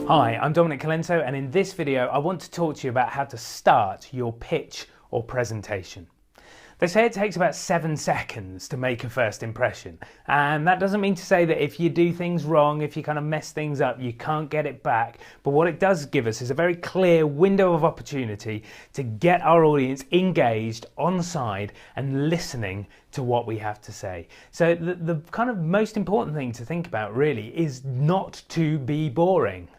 Hi, I'm Dominic Colento, and in this video I want to talk to you about how to start your pitch or presentation. They say it takes about 7 seconds to make a first impression, and that doesn't mean to say that if you do things wrong, if you kind of mess things up, you can't get it back. But what it does give us is a very clear window of opportunity to get our audience engaged, on side, and listening to what we have to say. So the kind of most important thing to think about really is not to be boring.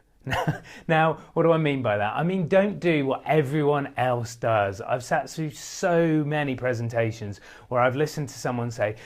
Now, what do I mean by that? I mean, don't do what everyone else does. I've sat through so many presentations where I've listened to someone say,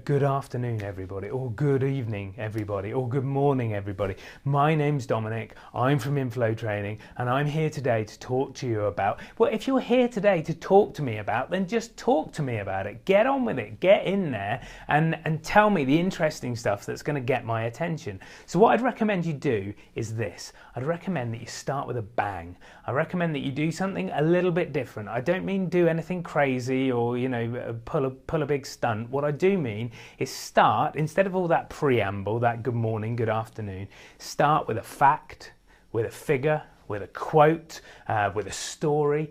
good afternoon, everybody, or good evening, everybody, or good morning, everybody. My name's Dominic, I'm from Inflow Training, and I'm here today to talk to you about, well, if you're here today to talk to me about, then just talk to me about it. Get on with it, get in there, and tell me the interesting stuff that's going to get my attention. So what I'd recommend you do is this. I'd recommend that you start with a bang. I recommend that you do something a little bit different. I don't mean do anything crazy or, you know, pull a big stunt. What I do mean is start, instead of all that preamble, that good morning, good afternoon, start with a fact, with a figure, with a quote, with a story,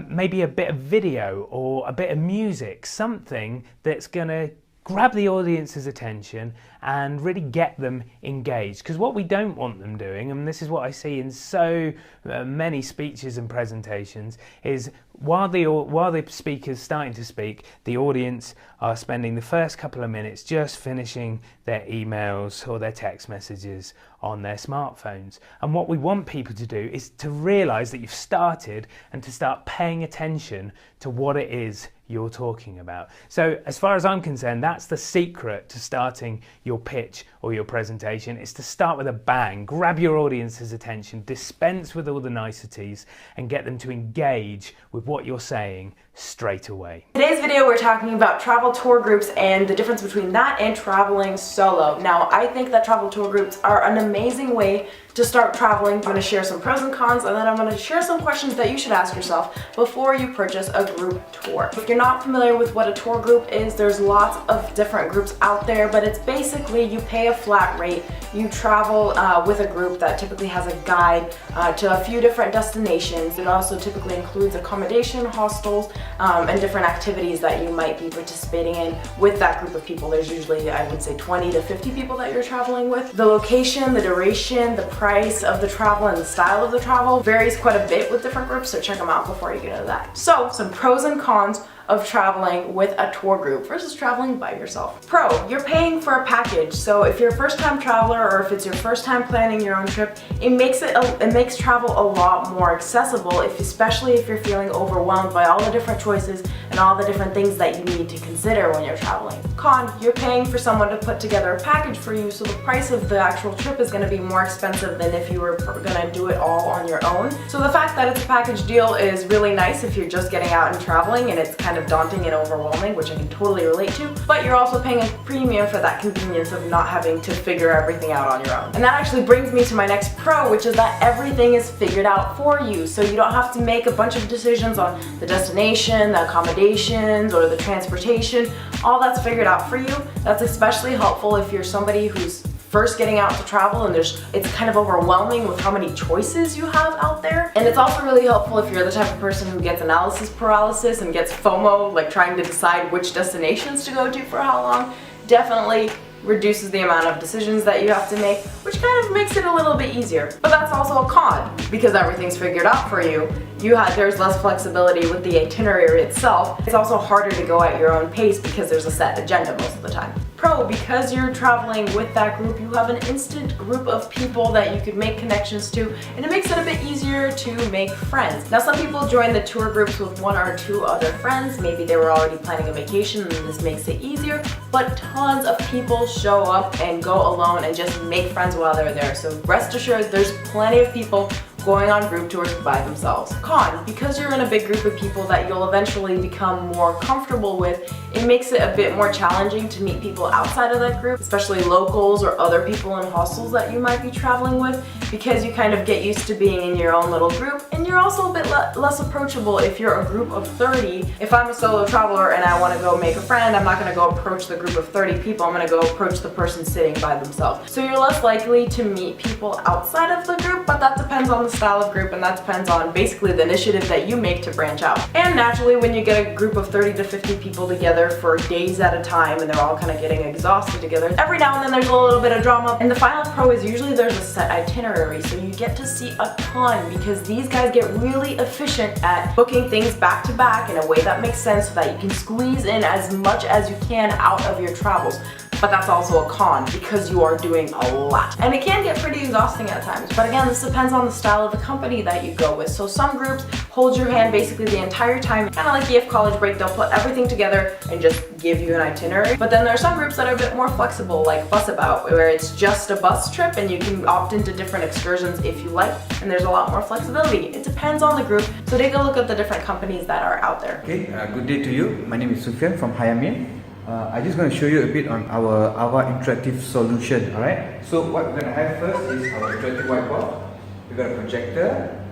maybe a bit of video or a bit of music, something that's going to grab the audience's attention and really get them engaged. Because what we don't want them doing, and this is what I see in so many speeches and presentations, is while the speaker's starting to speak, the audience are spending the first couple of minutes just finishing their emails or their text messages on their smartphones. And what we want people to do is to realise that you've started and to start paying attention to what it is you're talking about. So as far as I'm concerned, that's the secret to starting your pitch or your presentation, is to start with a bang, grab your audience's attention, dispense with all the niceties, and get them to engage with what you're saying straight away. Today's video we're talking about travel tour groups and the difference between that and traveling solo. Now, I think that travel tour groups are an amazing way to start traveling. I'm going to share some pros and cons, and then I'm going to share some questions that you should ask yourself before you purchase a group tour. If you're not familiar with what a tour group is, there's lots of different groups out there, but it's basically you pay a flat rate, you travel with a group that typically has a guide to a few different destinations. It also typically includes accommodation, hostels, and different activities that you might be participating in with that group of people. There's usually, I would say, 20 to 50 people that you're traveling with. The location, the duration, the price of the travel, and the style of the travel varies quite a bit with different groups, so check them out before you get into that. So, some pros and cons of traveling with a tour group versus traveling by yourself. Pro, you're paying for a package. So if you're a first-time traveler or if it's your first time planning your own trip, it makes travel a lot more accessible, especially if you're feeling overwhelmed by all the different choices and all the different things that you need to consider when you're traveling. Con, you're paying for someone to put together a package for you, so the price of the actual trip is going to be more expensive than if you were going to do it all on your own. So the fact that it's a package deal is really nice if you're just getting out and traveling and it's kind of daunting and overwhelming, which I can totally relate to, but you're also paying a premium for that convenience of not having to figure everything out on your own. And that actually brings me to my next pro, which is that everything is figured out for you, so you don't have to make a bunch of decisions on the destination, the accommodations, or the transportation. All that's figured out for you. That's especially helpful if you're somebody who's first getting out to travel and it's kind of overwhelming with how many choices you have out there. And it's also really helpful if you're the type of person who gets analysis paralysis and gets FOMO, like trying to decide which destinations to go to for how long. Definitely reduces the amount of decisions that you have to make, which kind of makes it a little bit easier. But that's also a con, because everything's figured out for you. There's less flexibility with the itinerary itself. It's also harder to go at your own pace because there's a set agenda most of the time. Pro, because you're traveling with that group, you have an instant group of people that you could make connections to, and it makes it a bit easier to make friends. Now, some people join the tour groups with 1 or 2 other friends. Maybe they were already planning a vacation and this makes it easier, but tons of people show up and go alone and just make friends while they're there. So rest assured, there's plenty of people who going on group tours by themselves. Con, because you're in a big group of people that you'll eventually become more comfortable with, it makes it a bit more challenging to meet people outside of that group, especially locals or other people in hostels that you might be traveling with, because you kind of get used to being in your own little group, and you're also a bit less approachable if you're a group of 30. If I'm a solo traveler and I want to go make a friend, I'm not going to go approach the group of 30 people, I'm going to go approach the person sitting by themselves. So you're less likely to meet people outside of the group, but that depends on the style of group, and that depends on basically the initiative that you make to branch out. And naturally, when you get a group of 30 to 50 people together for days at a time and they're all kind of getting exhausted together, every now and then there's a little bit of drama. And the final pro is usually there's a set itinerary, so you get to see a ton, because these guys get really efficient at booking things back to back in a way that makes sense so that you can squeeze in as much as you can out of your travels. But that's also a con, because you are doing a lot. And it can get pretty exhausting at times. But again, this depends on the style of the company that you go with. So some groups hold your hand basically the entire time, kind of like EF College Break. They'll put everything together and just give you an itinerary. But then there are some groups that are a bit more flexible, like Bus About, where it's just a bus trip and you can opt into different excursions if you like, and there's a lot more flexibility. It depends on the group. So take a look at the different companies that are out there. Okay, good day to you. My name is Sufyan from Hayamin. I'm just going to show you a bit on our AVA interactive solution. Alright, so what we're going to have first is our interactive whiteboard. We've got a projector,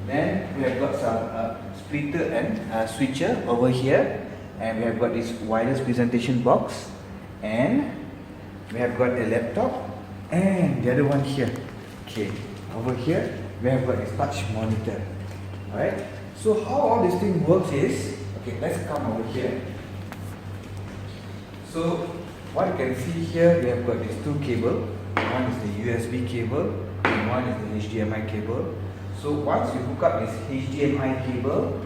then we have got some splitter and switcher over here, and we have got this wireless presentation box, and we have got a laptop, and the other one here. Okay, over here we have got this touch monitor. Alright, so how all this thing works is, okay, let's come over here. So what you can see here, we have got these two cables. One is the USB cable and one is the HDMI cable. So once you hook up this HDMI cable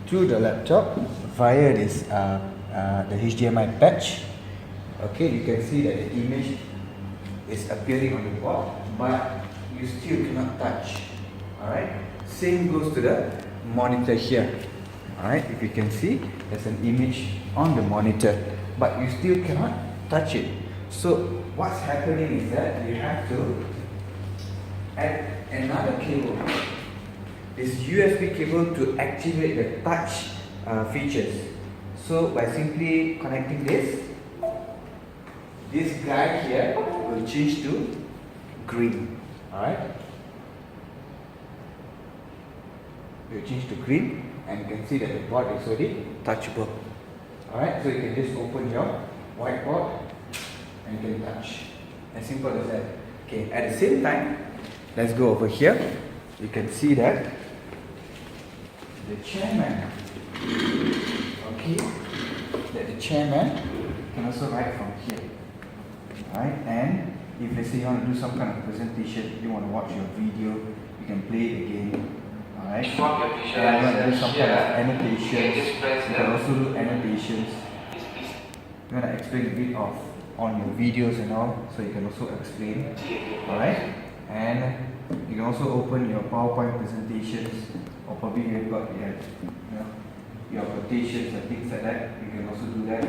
to the laptop via this the HDMI patch, okay, you can see that the image is appearing on the board, but you still cannot touch. Alright, same goes to the monitor here. Alright, if you can see, there's an image on the monitor, but you still cannot touch it. So what's happening is that you have to add another cable, this USB cable, to activate the touch features. So by simply connecting this guy here will change to green. Alright, it will change to green, and you can see that the board is already touchable. Alright, so you can just open your whiteboard and you can touch. As simple as that. Okay, at the same time, let's go over here. You can see that the chairman, okay, that the chairman can also write from here. Alright, and if let's say you want to do some kind of presentation, you want to watch your video, you can play it again. Alright, and you want to do some kind of annotations, you can also do annotations. You want to explain a bit of on your videos and all, so you can also explain. Alright, and you can also open your PowerPoint presentations, or probably you've got your quotations and things like that. You can also do that.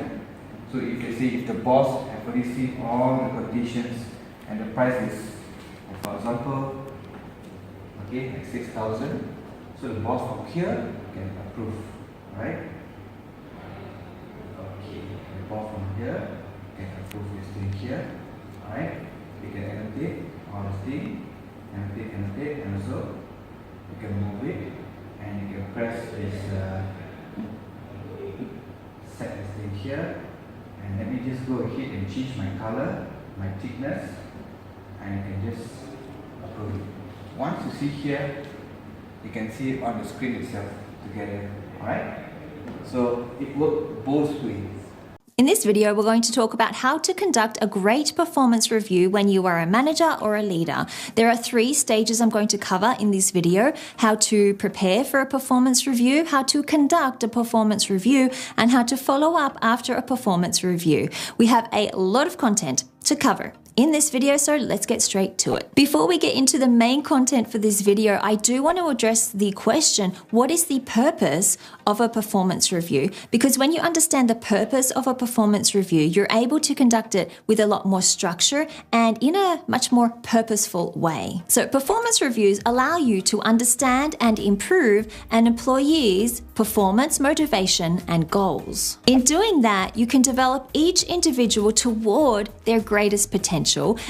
So if you see, if the boss have already seen all the quotations and the price is, for example, okay, like 6,000. So the boss from here can approve, right? Okay, the boss from here can approve this thing here, alright? You can annotate all this thing, annotate, and also you can move it, and you can press this, set this thing here, and let me just go ahead and change my color, my thickness, and you can just approve it. Once you see here, you can see it on the screen itself together. Alright? So it works both ways. In this video, we're going to talk about how to conduct a great performance review when you are a manager or a leader. There are 3 stages I'm going to cover in this video: how to prepare for a performance review, how to conduct a performance review, and how to follow up after a performance review. We have a lot of content to cover in this video, so let's get straight to it. Before we get into the main content for this video, I do want to address the question, what is the purpose of a performance review? Because when you understand the purpose of a performance review, you're able to conduct it with a lot more structure and in a much more purposeful way. So performance reviews allow you to understand and improve an employee's performance, motivation, and goals. In doing that, you can develop each individual toward their greatest potential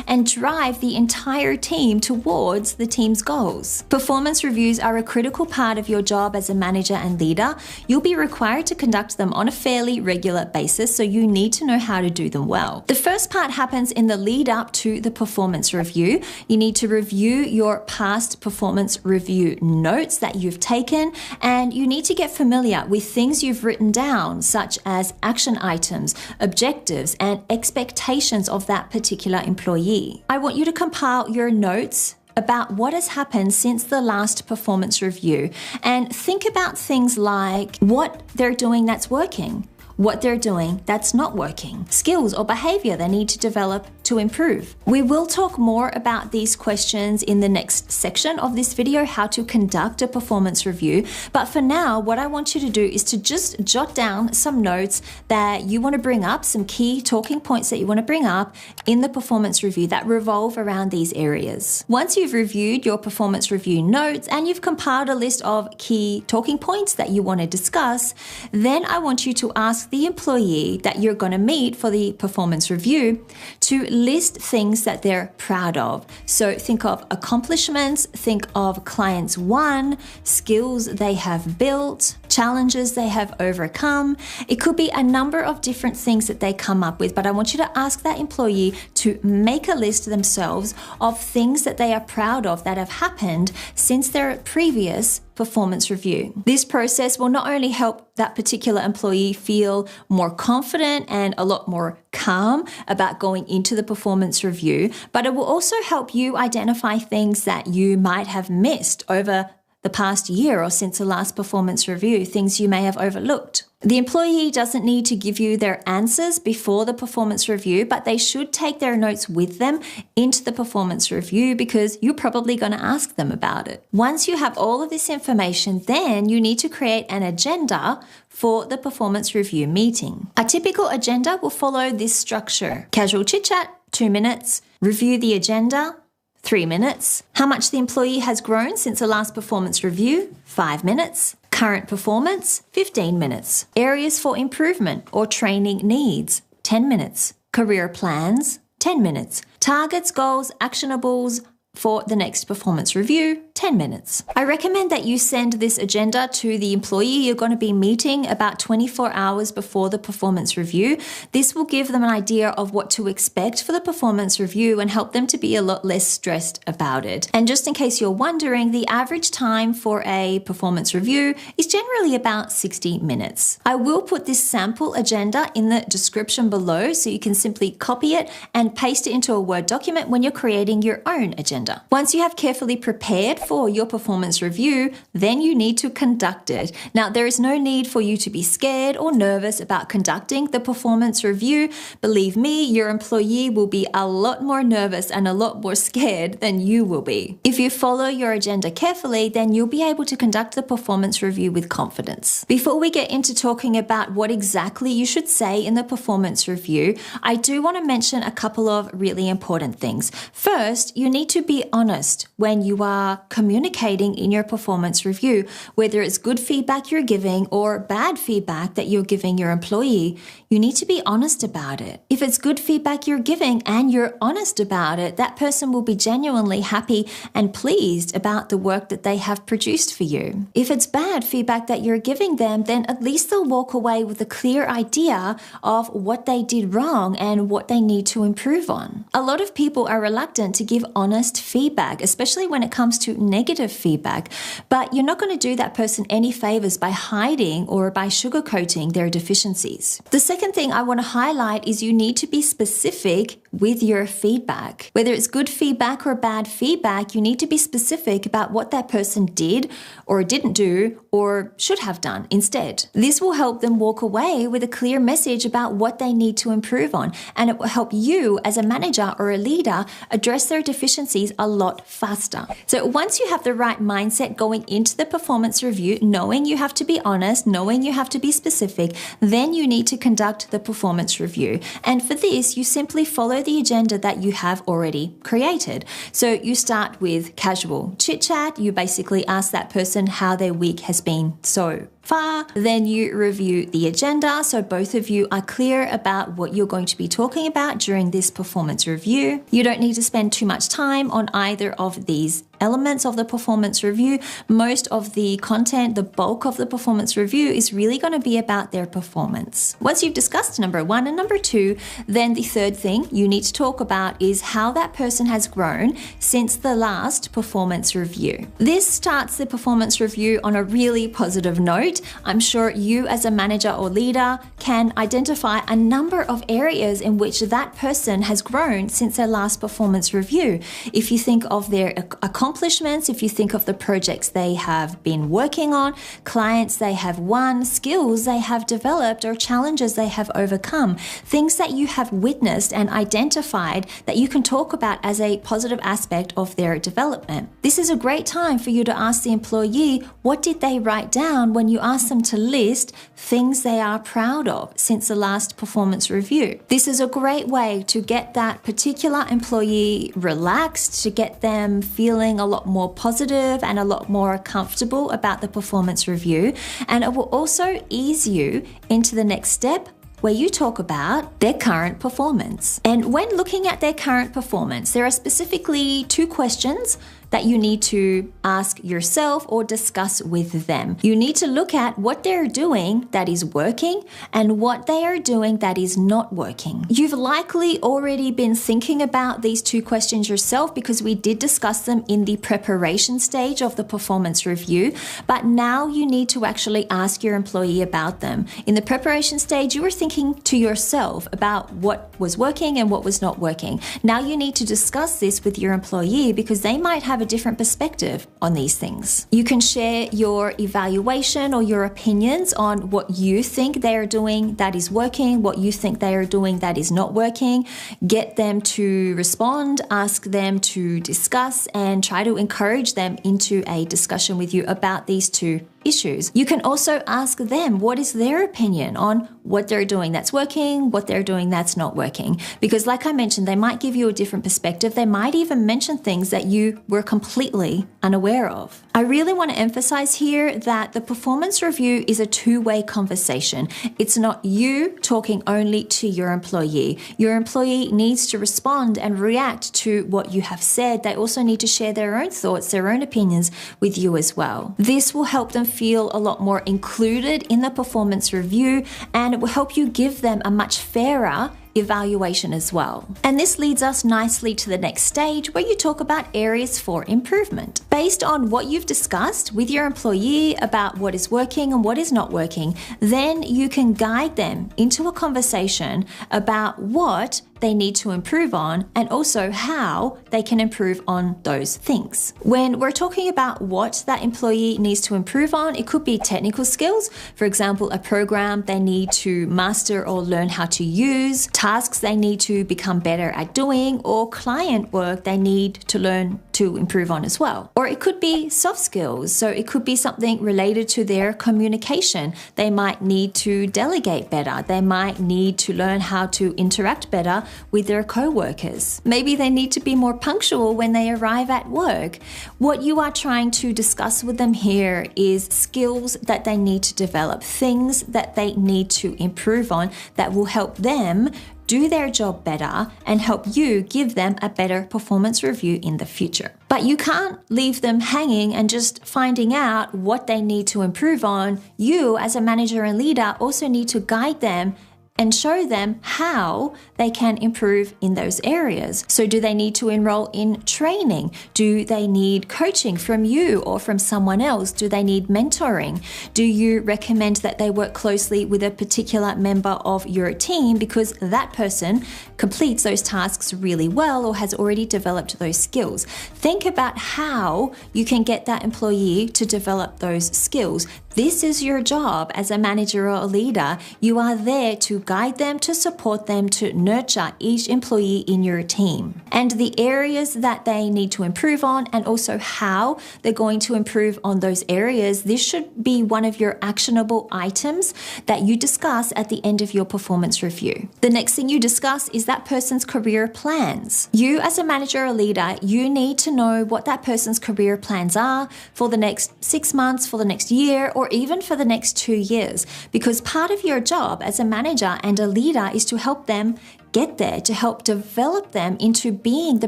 and drive the entire team towards the team's goals. Performance reviews are a critical part of your job as a manager and leader. You'll be required to conduct them on a fairly regular basis, so you need to know how to do them well. The first part happens in the lead up to the performance review. You need to review your past performance review notes that you've taken, and you need to get familiar with things you've written down, such as action items, objectives, and expectations of that particular employee. I want you to compile your notes about what has happened since the last performance review and think about things like what they're doing that's working, what they're doing that's not working, skills or behavior they need to develop to improve. We will talk more about these questions in the next section of this video, how to conduct a performance review. But for now, what I want you to do is to just jot down some notes that you want to bring up, some key talking points that you want to bring up in the performance review that revolve around these areas. Once you've reviewed your performance review notes and you've compiled a list of key talking points that you want to discuss, then I want you to ask the employee that you're going to meet for the performance review to list things that they're proud of. So think of accomplishments, think of clients won, skills they have built, challenges they have overcome. It could be a number of different things that they come up with, but I want you to ask that employee to make a list themselves of things that they are proud of that have happened since their previous performance review. This process will not only help that particular employee feel more confident and a lot more calm about going into the performance review, but it will also help you identify things that you might have missed over the past year or since the last performance review, things you may have overlooked. The employee doesn't need to give you their answers before the performance review, but they should take their notes with them into the performance review because you're probably going to ask them about it. Once you have all of this information, then you need to create an agenda for the performance review meeting. A typical agenda will follow this structure: casual chit chat, 2 minutes, review the agenda, 3 minutes, how much the employee has grown since the last performance review, 5 minutes, current performance, 15 minutes, areas for improvement or training needs, 10 minutes, career plans, 10 minutes, targets, goals, actionables for the next performance review, 10 minutes. I recommend that you send this agenda to the employee you're going to be meeting about 24 hours before the performance review. This will give them an idea of what to expect for the performance review and help them to be a lot less stressed about it. And just in case you're wondering, the average time for a performance review is generally about 60 minutes. I will put this sample agenda in the description below so you can simply copy it and paste it into a Word document when you're creating your own agenda. Once you have carefully prepared for your performance review, then you need to conduct it. Now, there is no need for you to be scared or nervous about conducting the performance review. Believe me, your employee will be a lot more nervous and a lot more scared than you will be. If you follow your agenda carefully, then you'll be able to conduct the performance review with confidence. Before we get into talking about what exactly you should say in the performance review, I do want to mention a couple of really important things. First, you need to be honest when you are communicating in your performance review, whether it's good feedback you're giving or bad feedback that you're giving your employee. You need to be honest about it. If it's good feedback you're giving and you're honest about it, that person will be genuinely happy and pleased about the work that they have produced for you. If it's bad feedback that you're giving them, then at least they'll walk away with a clear idea of what they did wrong and what they need to improve on. A lot of people are reluctant to give honest feedback, especially when it comes to negative feedback, but you're not going to do that person any favors by hiding or by sugarcoating their deficiencies. The second thing I want to highlight is you need to be specific with your feedback. Whether it's good feedback or bad feedback, you need to be specific about what that person did or didn't do or should have done instead. This will help them walk away with a clear message about what they need to improve on, and it will help you as a manager or a leader address their deficiencies a lot faster. So once you have the right mindset going into the performance review, knowing you have to be honest, knowing you have to be specific, then you need to conduct the performance review. And for this, you simply follow the agenda that you have already created. So you start with casual chit chat. You basically ask that person how their week has been so far. Then you review the agenda, so both of you are clear about what you're going to be talking about during this performance review. You don't need to spend too much time on either of these elements of the performance review. Most of the content, the bulk of the performance review, is really going to be about their performance. Once you've discussed number 1 and number 2, then the third thing you need to talk about is how that person has grown since the last performance review. This starts the performance review on a really positive note. I'm sure you as a manager or leader can identify a number of areas in which that person has grown since their last performance review. If you think of their accomplishments, if you think of the projects they have been working on, clients they have won, skills they have developed, or challenges they have overcome, things that you have witnessed and identified that you can talk about as a positive aspect of their development. This is a great time for you to ask the employee, what did they write down when you ask them to list things they are proud of since the last performance review. This is a great way to get that particular employee relaxed, to get them feeling a lot more positive and a lot more comfortable about the performance review. And it will also ease you into the next step, where you talk about their current performance. And when looking at their current performance, there are specifically 2 questions that you need to ask yourself or discuss with them. You need to look at what they're doing that is working and what they are doing that is not working. You've likely already been thinking about these 2 questions yourself because we did discuss them in the preparation stage of the performance review, but now you need to actually ask your employee about them. In the preparation stage, you were thinking to yourself about what was working and what was not working. Now you need to discuss this with your employee because they might have a different perspective on these things. You can share your evaluation or your opinions on what you think they are doing that is working, what you think they are doing that is not working. Get them to respond, ask them to discuss, and try to encourage them into a discussion with you about these 2 issues. You can also ask them what is their opinion on what they're doing that's working, what they're doing that's not working. Because like I mentioned, they might give you a different perspective. They might even mention things that you were completely unaware of. I really want to emphasize here that the performance review is a 2-way conversation. It's not you talking only to your employee. Your employee needs to respond and react to what you have said. They also need to share their own thoughts, their own opinions with you as well. This will help them feel a lot more included in the performance review, and it will help you give them a much fairer evaluation as well. And this leads us nicely to the next stage where you talk about areas for improvement. Based on what you've discussed with your employee about what is working and what is not working, then you can guide them into a conversation about what they need to improve on and also how they can improve on those things. When we're talking about what that employee needs to improve on, it could be technical skills. For example, a program they need to master or learn how to use, tasks they need to become better at doing, or client work they need to learn to improve on as well. Or it could be soft skills. So it could be something related to their communication. They might need to delegate better. They might need to learn how to interact better with their co-workers. Maybe they need to be more punctual when they arrive at work. What you are trying to discuss with them here is skills that they need to develop, things that they need to improve on that will help them do their job better and help you give them a better performance review in the future. But you can't leave them hanging and just finding out what they need to improve on. You, as a manager and leader, also need to guide them and show them how they can improve in those areas. So do they need to enroll in training? Do they need coaching from you or from someone else? Do they need mentoring? Do you recommend that they work closely with a particular member of your team because that person completes those tasks really well or has already developed those skills? Think about how you can get that employee to develop those skills. This is your job as a manager or a leader. You are there to guide them, to support them, to nurture each employee in your team. And the areas that they need to improve on, and also how they're going to improve on those areas, this should be one of your actionable items that you discuss at the end of your performance review. The next thing you discuss is that person's career plans. You as a manager or leader, you need to know what that person's career plans are for the next 6 months, for the next year, or even for the next 2 years, because part of your job as a manager and a leader is to help them get there, to help develop them into being the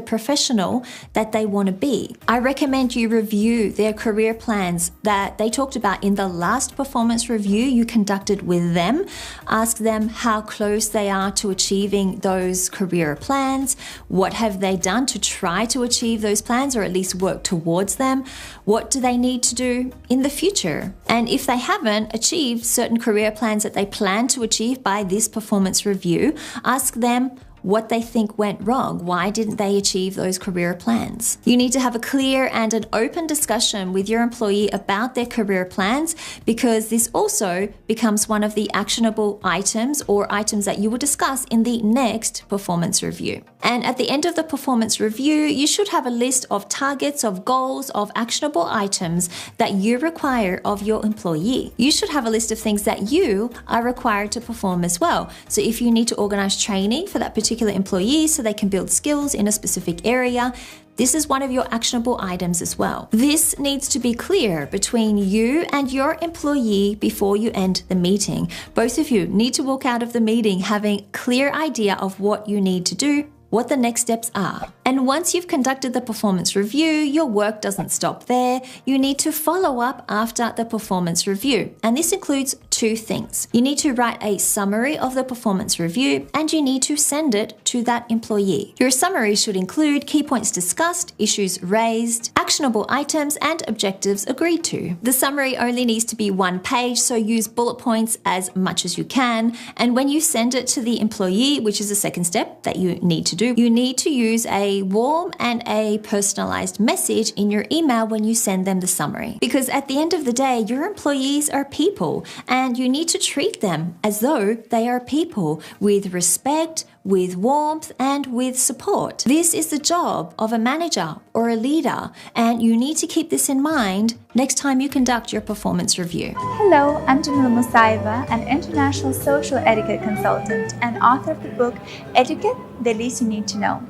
professional that they want to be. I recommend you review their career plans that they talked about in the last performance review you conducted with them. Ask them how close they are to achieving those career plans. What have they done to try to achieve those plans, or at least work towards them? What do they need to do in the future? And if they haven't achieved certain career plans that they plan to achieve by this performance review, ask them what they think went wrong. Why didn't they achieve those career plans? You need to have a clear and an open discussion with your employee about their career plans, because this also becomes one of the actionable items or items that you will discuss in the next performance review. And at the end of the performance review, you should have a list of targets, of goals, of actionable items that you require of your employee. You should have a list of things that you are required to perform as well. So if you need to organize training for that particular employee so they can build skills in a specific area, this is one of your actionable items as well. This needs to be clear between you and your employee before you end the meeting. Both of you need to walk out of the meeting having a clear idea of what you need to do, what the next steps are. And once you've conducted the performance review, your work doesn't stop there. You need to follow up after the performance review. And this includes 2 things. You need to write a summary of the performance review, and you need to send it to that employee. Your summary should include key points discussed, issues raised, actionable items, and objectives agreed to. The summary only needs to be 1 page, so use bullet points as much as you can. And when you send it to the employee, which is the second step that you need to do, you need to use a warm and a personalized message in your email when you send them the summary. Because at the end of the day, your employees are people, and you need to treat them as though they are people, with respect, with warmth, and with support. This is the job of a manager or a leader, and you need to keep this in mind next time you conduct your performance review. Hello, I'm Jamila Musaiva, an international social etiquette consultant and author of the book Etiquette, the Least You Need to Know.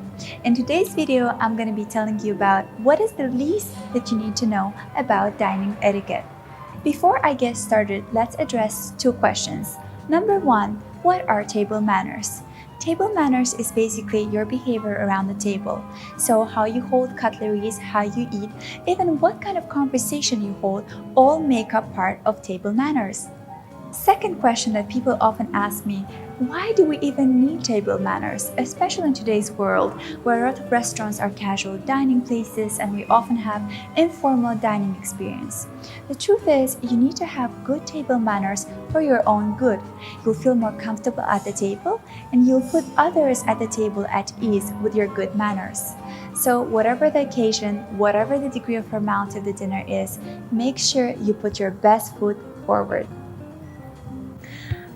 In today's video, I'm going to be telling you about what is the least that you need to know about dining etiquette. Before I get started, let's address 2 questions. Number 1, what are table manners? Table manners is basically your behavior around the table. So how you hold cutleries, how you eat, even what kind of conversation you hold, all make up part of table manners. Second question that people often ask me, why do we even need table manners, especially in today's world where a lot of restaurants are casual dining places and we often have informal dining experience? The truth is, you need to have good table manners for your own good. You'll feel more comfortable at the table, and you'll put others at the table at ease with your good manners. So whatever the occasion, whatever the degree of formality of the dinner is, make sure you put your best foot forward.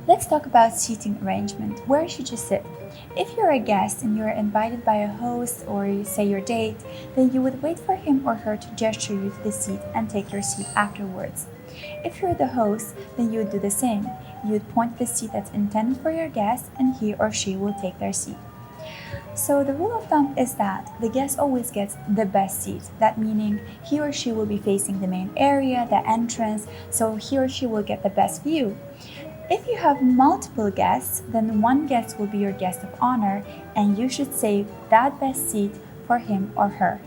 Let's talk about seating arrangement. Where should you sit? If you're a guest and you're invited by a host or you say your date, then you would wait for him or her to gesture you to the seat and take your seat afterwards. If you're the host, then you would do the same. You would point to the seat that's intended for your guest, and he or she will take their seat. So the rule of thumb is that the guest always gets the best seat. That meaning he or she will be facing the main area, the entrance, so he or she will get the best view. If you have multiple guests, then one guest will be your guest of honor, and you should save that best seat for him or her.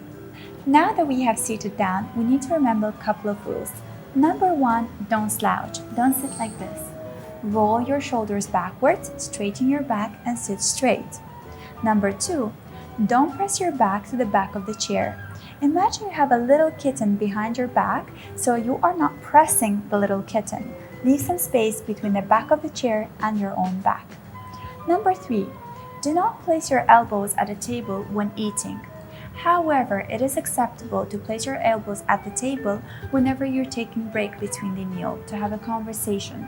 Now that we have seated down, we need to remember a couple of rules. Number 1, don't slouch. Don't sit like this. Roll your shoulders backwards, straighten your back, and sit straight. Number 2, don't press your back to the back of the chair. Imagine you have a little kitten behind your back, so you are not pressing the little kitten. Leave some space between the back of the chair and your own back. Number 3, do not place your elbows at a table when eating. However, it is acceptable to place your elbows at the table whenever you're taking a break between the meal to have a conversation.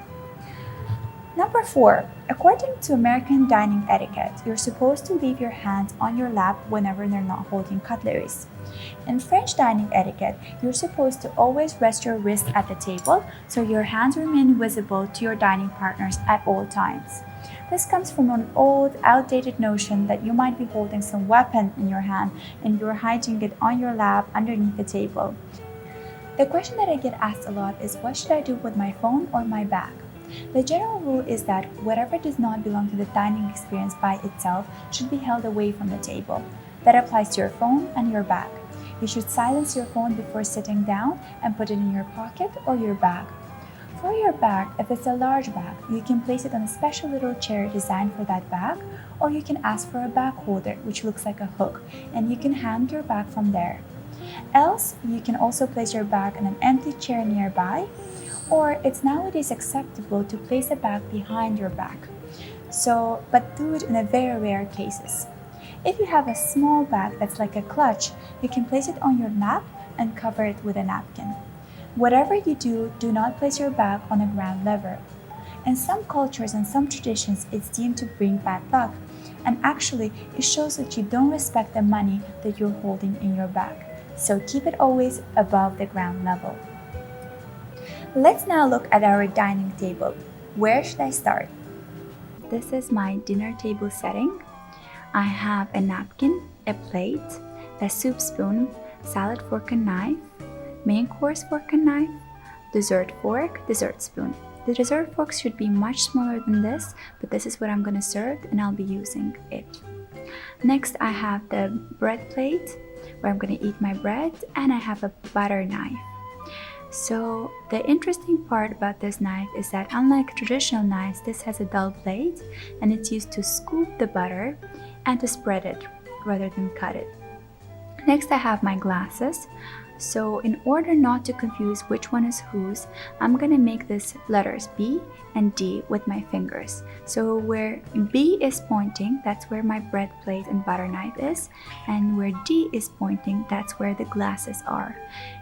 Number 4, according to American dining etiquette, you're supposed to leave your hands on your lap whenever they're not holding cutlery. In French dining etiquette, you're supposed to always rest your wrist at the table so your hands remain visible to your dining partners at all times. This comes from an old, outdated notion that you might be holding some weapon in your hand and you're hiding it on your lap underneath the table. The question that I get asked a lot is, what should I do with my phone or my bag? The general rule is that whatever does not belong to the dining experience by itself should be held away from the table. That applies to your phone and your bag. You should silence your phone before sitting down and put it in your pocket or your bag. For your bag, if it's a large bag, you can place it on a special little chair designed for that bag, or you can ask for a bag holder which looks like a hook, and you can hang your bag from there. Else, you can also place your bag on an empty chair nearby, or it's nowadays acceptable to place a bag behind your back. But do it in a very rare cases. If you have a small bag that's like a clutch, you can place it on your lap and cover it with a napkin. Whatever you do, do not place your bag on a ground level. In some cultures and some traditions, it's deemed to bring bad luck, and actually, it shows that you don't respect the money that you're holding in your bag. So keep it always above the ground level. Let's now look at our dining table. Where should I start? This is my dinner table setting. I have a napkin, a plate, a soup spoon, salad fork and knife, main course fork and knife, dessert fork, dessert spoon. The dessert forks should be much smaller than this, but this is what I'm going to serve and I'll be using it. Next, I have the bread plate where I'm going to eat my bread, and I have a butter knife. So the interesting part about this knife is that unlike traditional knives, this has a dull blade and it's used to scoop the butter and to spread it rather than cut it. Next, I have my glasses. So in order not to confuse which one is whose, I'm gonna make this letters B and D with my fingers. So where B is pointing, that's where my bread plate and butter knife is, and where D is pointing, that's where the glasses are.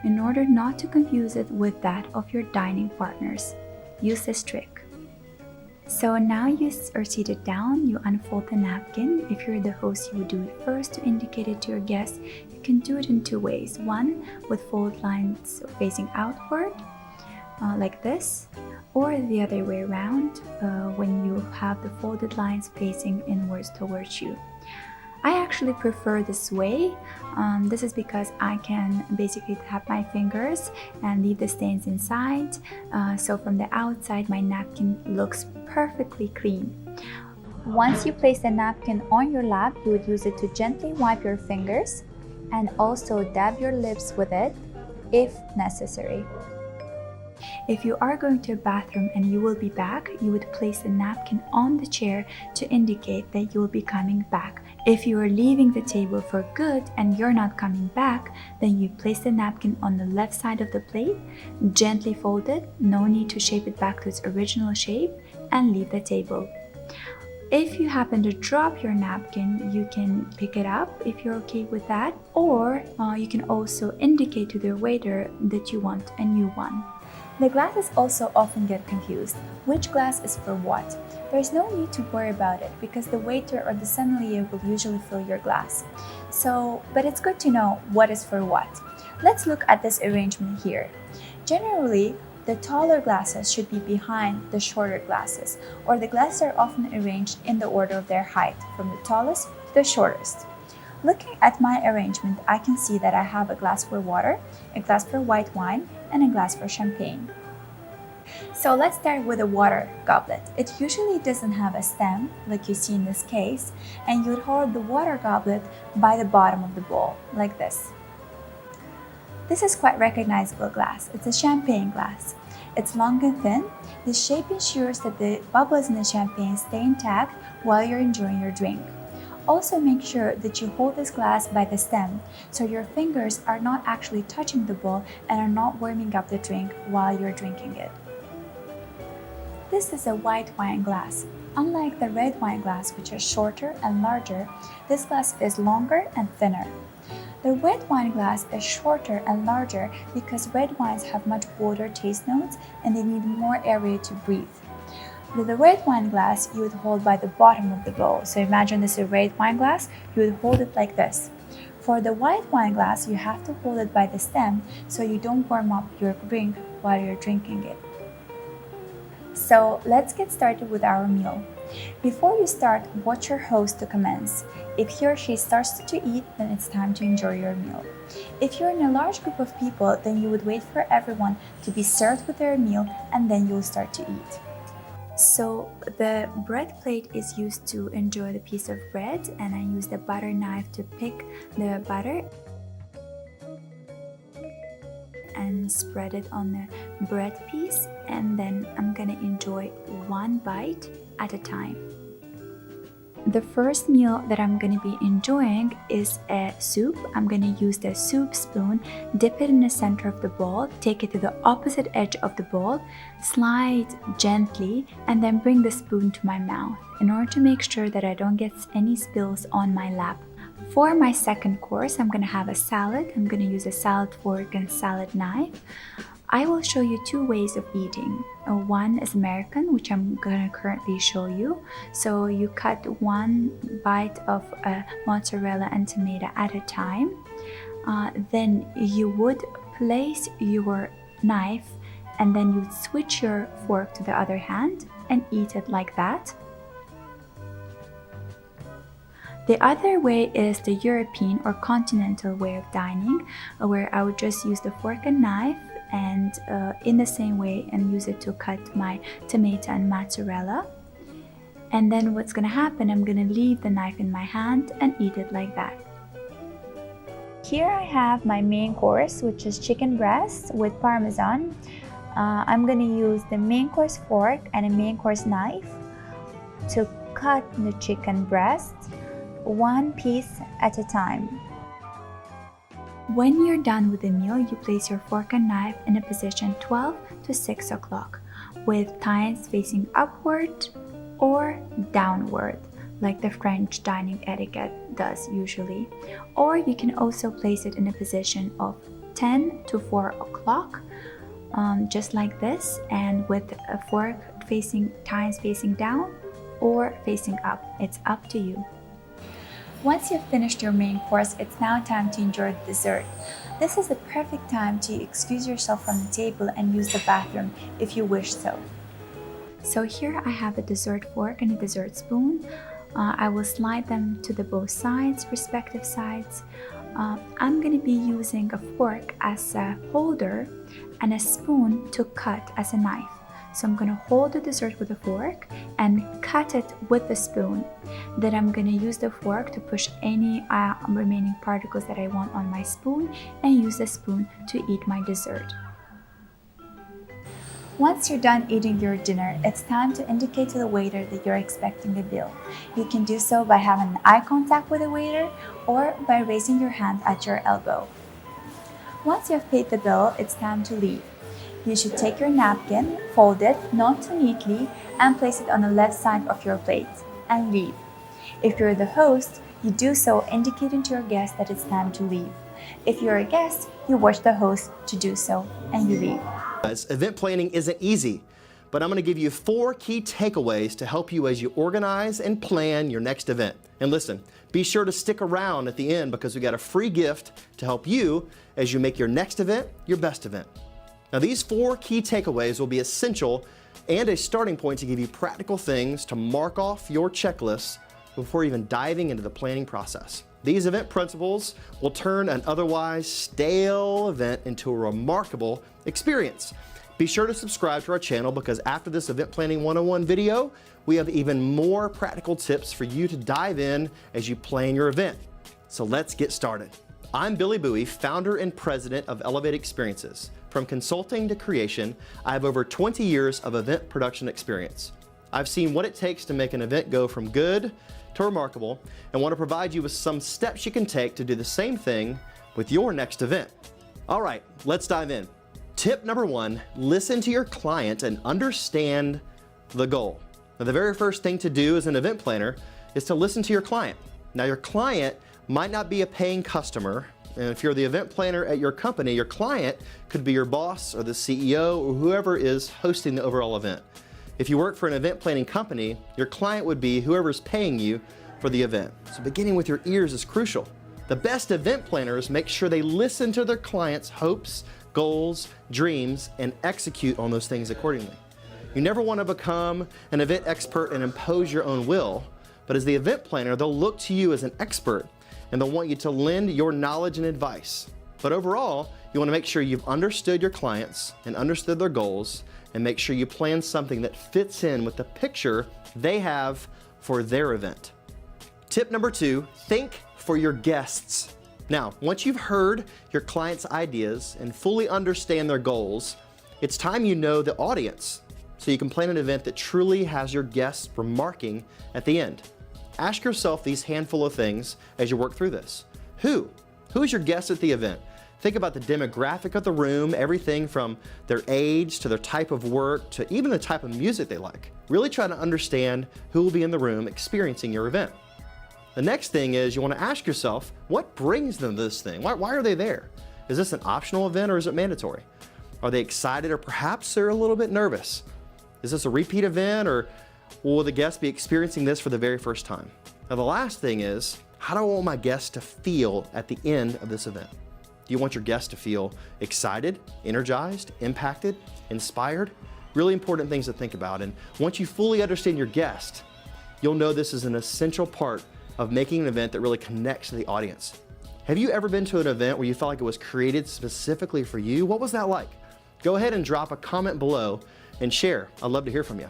In order not to confuse it with that of your dining partners, use this trick. So now you are seated down, you unfold the napkin. If you're the host, you would do it first to indicate it to your guests. You can do it in two ways. One, with folded lines facing outward, like this, or the other way around, when you have the folded lines facing inwards towards you. I actually prefer this way. This is because I can basically tap my fingers and leave the stains inside. So from the outside, my napkin looks perfectly clean. Once you place the napkin on your lap, you would use it to gently wipe your fingers and also dab your lips with it if necessary. If you are going to a bathroom and you will be back, you would place the napkin on the chair to indicate that you will be coming back. If you are leaving the table for good and you're not coming back, then you place the napkin on the left side of the plate, gently fold it, no need to shape it back to its original shape, and leave the table. If you happen to drop your napkin, you can pick it up if you're okay with that, or you can also indicate to the waiter that you want a new one. The glasses also often get confused. Which glass is for what? There's no need to worry about it because the waiter or the sommelier will usually fill your glass. But it's good to know what is for what. Let's look at this arrangement here. Generally, the taller glasses should be behind the shorter glasses, or the glasses are often arranged in the order of their height, from the tallest to the shortest. Looking at my arrangement, I can see that I have a glass for water, a glass for white wine, and a glass for champagne. So let's start with a water goblet. It usually doesn't have a stem, like you see in this case, and you would hold the water goblet by the bottom of the bowl, like this. This is quite recognizable glass. It's a champagne glass. it's long and thin. The shape ensures that the bubbles in the champagne stay intact while you're enjoying your drink. Also make sure that you hold this glass by the stem so your fingers are not actually touching the bowl and are not warming up the drink while you're drinking it. This is a white wine glass. Unlike the red wine glass, which is shorter and larger, this glass is longer and thinner. The red wine glass is shorter and larger because red wines have much bolder taste notes and they need more area to breathe. With the red wine glass, you would hold by the bottom of the bowl. So imagine this is a red wine glass, you would hold it like this. For the white wine glass, you have to hold it by the stem so you don't warm up your drink while you're drinking it. So let's get started with our meal. Before you start, watch your host to commence. If he or she starts to eat, then it's time to enjoy your meal. If you're in a large group of people, then you would wait for everyone to be served with their meal and then you'll start to eat. So the bread plate is used to enjoy the piece of bread, and I use the butter knife to pick the butter and spread it on the bread piece, and then I'm gonna enjoy one bite at a time. The first meal that I'm going to be enjoying is a soup. I'm going to use the soup spoon, dip it in the center of the bowl, take it to the opposite edge of the bowl, slide gently, and then bring the spoon to my mouth in order to make sure that I don't get any spills on my lap. For my second course, I'm going to have a salad. I'm going to use a salad fork and salad knife. I will show you two ways of eating. One is American, which I'm going to currently show you. So you cut one bite of mozzarella and tomato at a time. Then you would place your knife and then you would switch your fork to the other hand and eat it like that. The other way is the European or continental way of dining, where I would just use the fork and knife and in the same way and use it to cut my tomato and mozzarella. And then what's gonna happen, I'm gonna leave the knife in my hand and eat it like that. Here I have my main course, which is chicken breast with parmesan. I'm gonna use the main course fork and a main course knife to cut the chicken breast one piece at a time. When you're done with the meal, you place your fork and knife in a position 12 to 6 o'clock with tines facing upward or downward, like the French dining etiquette does usually. Or you can also place it in a position of 10 to 4 o'clock, just like this, and with a fork facing tines facing down or facing up. It's up to you. Once you've finished your main course, it's now time to enjoy the dessert. This is the perfect time to excuse yourself from the table and use the bathroom if you wish so. So here I have a dessert fork and a dessert spoon. I will slide them to the both sides, respective sides. I'm going to be using a fork as a holder and a spoon to cut as a knife. So I'm going to hold the dessert with a fork and cut it with the spoon. Then I'm going to use the fork to push any remaining particles that I want on my spoon and use the spoon to eat my dessert. Once you're done eating your dinner, it's time to indicate to the waiter that you're expecting a bill. You can do so by having eye contact with the waiter or by raising your hand at your elbow. Once you have paid the bill, it's time to leave. You should take your napkin, fold it, not too neatly, and place it on the left side of your plate, and leave. If you're the host, you do so indicating to your guest that it's time to leave. If you're a guest, you watch the host to do so, and you leave. Event planning isn't easy, but I'm going to give you 4 key takeaways to help you as you organize and plan your next event. And listen, be sure to stick around at the end because we got a free gift to help you as you make your next event your best event. Now, these 4 key takeaways will be essential and a starting point to give you practical things to mark off your checklist before even diving into the planning process. These event principles will turn an otherwise stale event into a remarkable experience. Be sure to subscribe to our channel because after this Event Planning 101 video, we have even more practical tips for you to dive in as you plan your event. So let's get started. I'm Billy Bowie, founder and president of Elevate Experiences, From consulting to creation, I have over 20 years of event production experience. I've seen what it takes to make an event go from good to remarkable and want to provide you with some steps you can take to do the same thing with your next event. All right, let's dive in. Tip number 1, listen to your client and understand the goal. Now, the very first thing to do as an event planner is to listen to your client. Now, your client might not be a paying customer, and if you're the event planner at your company, your client could be your boss or the CEO or whoever is hosting the overall event. If you work for an event planning company, your client would be whoever's paying you for the event. So beginning with your ears is crucial. The best event planners make sure they listen to their clients' hopes, goals, dreams, and execute on those things accordingly. You never want to become an event expert and impose your own will, but as the event planner, they'll look to you as an expert and they'll want you to lend your knowledge and advice. But overall, you want to make sure you've understood your clients and understood their goals and make sure you plan something that fits in with the picture they have for their event. Tip number 2, think for your guests. Now, once you've heard your clients' ideas and fully understand their goals, it's time you know the audience so you can plan an event that truly has your guests remarking at the end. Ask yourself these handful of things as you work through this. Who is your guest at the event? Think about the demographic of the room, everything from their age to their type of work to even the type of music they like. Really try to understand who will be in the room experiencing your event. The next thing is you want to ask yourself, what brings them to this thing? Why are they there? Is this an optional event or is it mandatory? Are they excited or perhaps they're a little bit nervous? Is this a repeat event or will the guests be experiencing this for the very first time? Now the last thing is, how do I want my guests to feel at the end of this event? Do you want your guests to feel excited, energized, impacted, inspired? Really important things to think about. And once you fully understand your guest, you'll know this is an essential part of making an event that really connects to the audience. Have you ever been to an event where you felt like it was created specifically for you? What was that like? Go ahead and drop a comment below and share. I'd love to hear from you.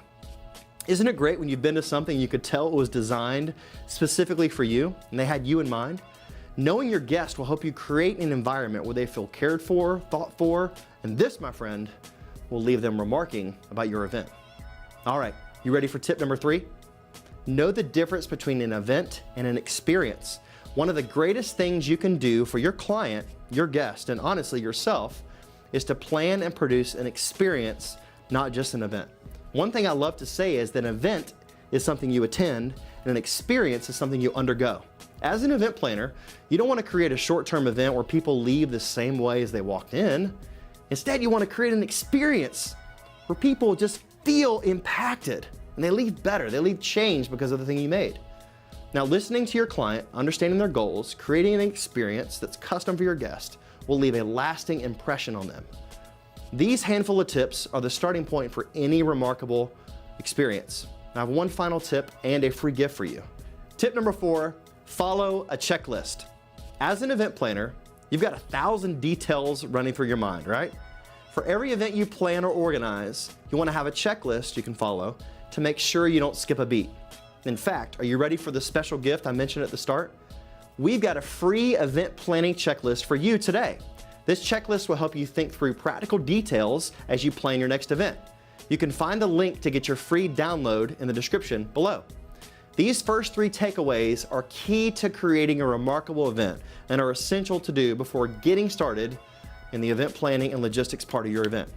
Isn't it great when you've been to something you could tell it was designed specifically for you and they had you in mind? Knowing your guest will help you create an environment where they feel cared for, thought for, and this, my friend, will leave them remarking about your event. All right, you ready for tip number 3? Know the difference between an event and an experience. One of the greatest things you can do for your client, your guest, and honestly yourself, is to plan and produce an experience, not just an event. One thing I love to say is that an event is something you attend and an experience is something you undergo. As an event planner, you don't want to create a short-term event where people leave the same way as they walked in. Instead, you want to create an experience where people just feel impacted and they leave better, they leave changed because of the thing you made. Now, listening to your client, understanding their goals, creating an experience that's custom for your guest will leave a lasting impression on them. These handful of tips are the starting point for any remarkable experience. Now, I have one final tip and a free gift for you. Tip number 4, follow a checklist. As an event planner, you've got 1,000 details running through your mind, right? For every event you plan or organize, you want to have a checklist you can follow to make sure you don't skip a beat. In fact, are you ready for the special gift I mentioned at the start? We've got a free event planning checklist for you today. This checklist will help you think through practical details as you plan your next event. You can find the link to get your free download in the description below. These first 3 takeaways are key to creating a remarkable event and are essential to do before getting started in the event planning and logistics part of your event.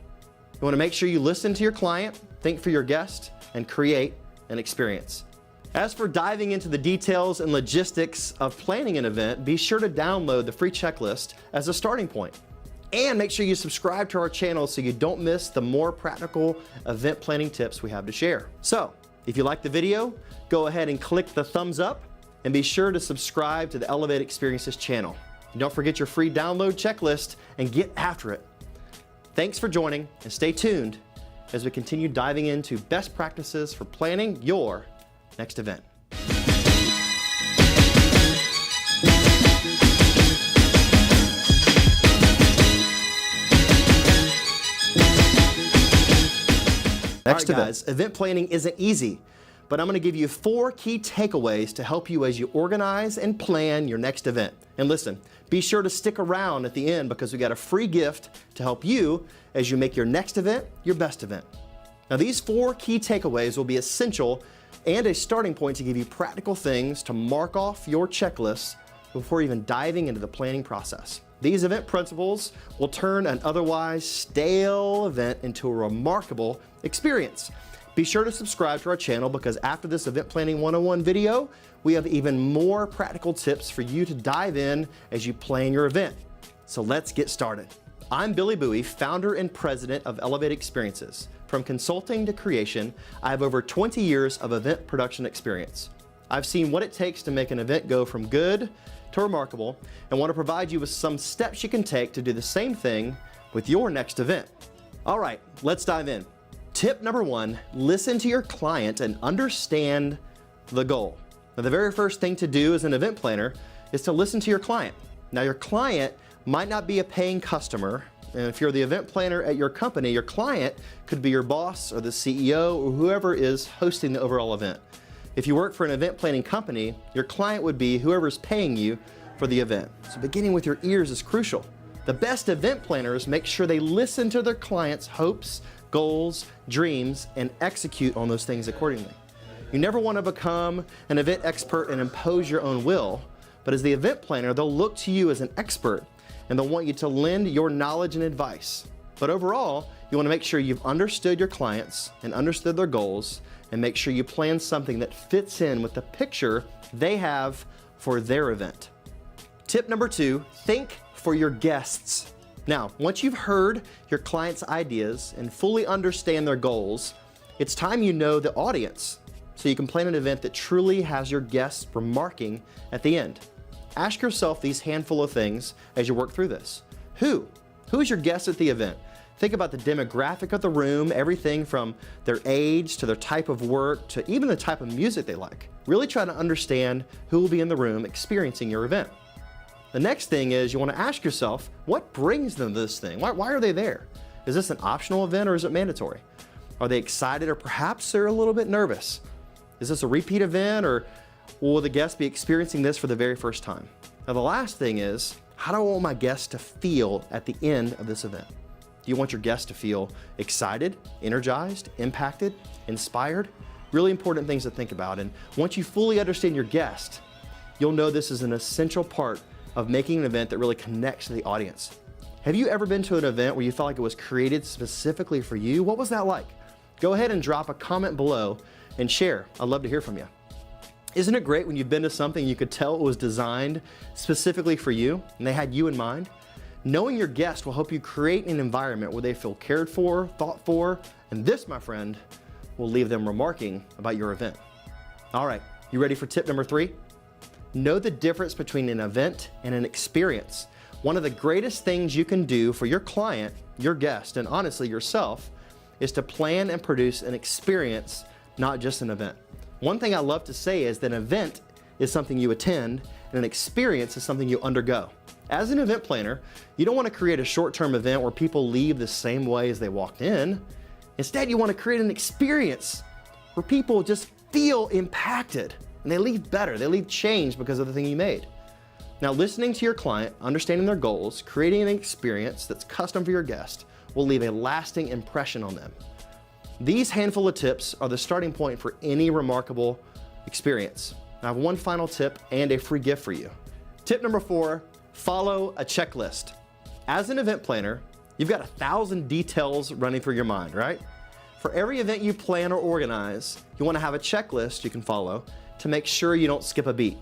You want to make sure you listen to your client, think for your guest, and create an experience. As for diving into the details and logistics of planning an event, be sure to download the free checklist as a starting point. And make sure you subscribe to our channel so you don't miss the more practical event planning tips we have to share. So, if you liked the video, go ahead and click the thumbs up and be sure to subscribe to the Elevate Experiences channel. And don't forget your free download checklist and get after it. Thanks for joining and stay tuned as we continue diving into best practices for planning your next event. Next event. Guys, event planning isn't easy, but I'm going to give you 4 key takeaways to help you as you organize and plan your next event. And listen, be sure to stick around at the end because we got a free gift to help you as you make your next event your best event. Now, these 4 key takeaways will be essential and a starting point to give you practical things to mark off your checklist before even diving into the planning process. These event principles will turn an otherwise stale event into a remarkable experience. Be sure to subscribe to our channel because after this Event Planning 101 video, we have even more practical tips for you to dive in as you plan your event. So let's get started. I'm Billy Bowie, founder and president of Elevate Experiences. From consulting to creation, I have over 20 years of event production experience. I've seen what it takes to make an event go from good to remarkable and want to provide you with some steps you can take to do the same thing with your next event. All right, let's dive in. Tip number 1, listen to your client and understand the goal. Now, the very first thing to do as an event planner is to listen to your client. Now, your client might not be a paying customer, and if you're the event planner at your company, your client could be your boss or the CEO or whoever is hosting the overall event. If you work for an event planning company, your client would be whoever's paying you for the event. So beginning with your ears is crucial. The best event planners make sure they listen to their clients' hopes, goals, dreams, and execute on those things accordingly. You never want to become an event expert and impose your own will, but as the event planner, they'll look to you as an expert and they'll want you to lend your knowledge and advice. But overall, you want to make sure you've understood your clients and understood their goals and make sure you plan something that fits in with the picture they have for their event. Tip number 2, think for your guests. Now, once you've heard your clients' ideas and fully understand their goals, it's time you know the audience so you can plan an event that truly has your guests remarking at the end. Ask yourself these handful of things as you work through this. Who is your guest at the event? Think about the demographic of the room, everything from their age to their type of work to even the type of music they like. Really try to understand who will be in the room experiencing your event. The next thing is you want to ask yourself, what brings them to this thing? Why are they there? Is this an optional event or is it mandatory? Are they excited or perhaps they're a little bit nervous? Is this a repeat event or will the guests be experiencing this for the very first time? Now the last thing is, how do I want my guests to feel at the end of this event? Do you want your guests to feel excited, energized, impacted, inspired? Really important things to think about. And once you fully understand your guest, you'll know this is an essential part of making an event that really connects to the audience. Have you ever been to an event where you felt like it was created specifically for you? What was that like? Go ahead and drop a comment below and share. I'd love to hear from you. Isn't it great when you've been to something you could tell it was designed specifically for you and they had you in mind? Knowing your guest will help you create an environment where they feel cared for, thought for, and this, my friend, will leave them remarking about your event. All right, you ready for tip number 3? Know the difference between an event and an experience. One of the greatest things you can do for your client, your guest, and honestly yourself, is to plan and produce an experience, not just an event. One thing I love to say is that an event is something you attend and an experience is something you undergo. As an event planner, you don't want to create a short-term event where people leave the same way as they walked in. Instead, you want to create an experience where people just feel impacted and they leave better, they leave changed because of the thing you made. Now, listening to your client, understanding their goals, creating an experience that's custom for your guest will leave a lasting impression on them. These handful of tips are the starting point for any remarkable experience. I have one final tip and a free gift for you. Tip number 4, follow a checklist. As an event planner, you've got 1,000 details running through your mind, right? For every event you plan or organize, you want to have a checklist you can follow to make sure you don't skip a beat.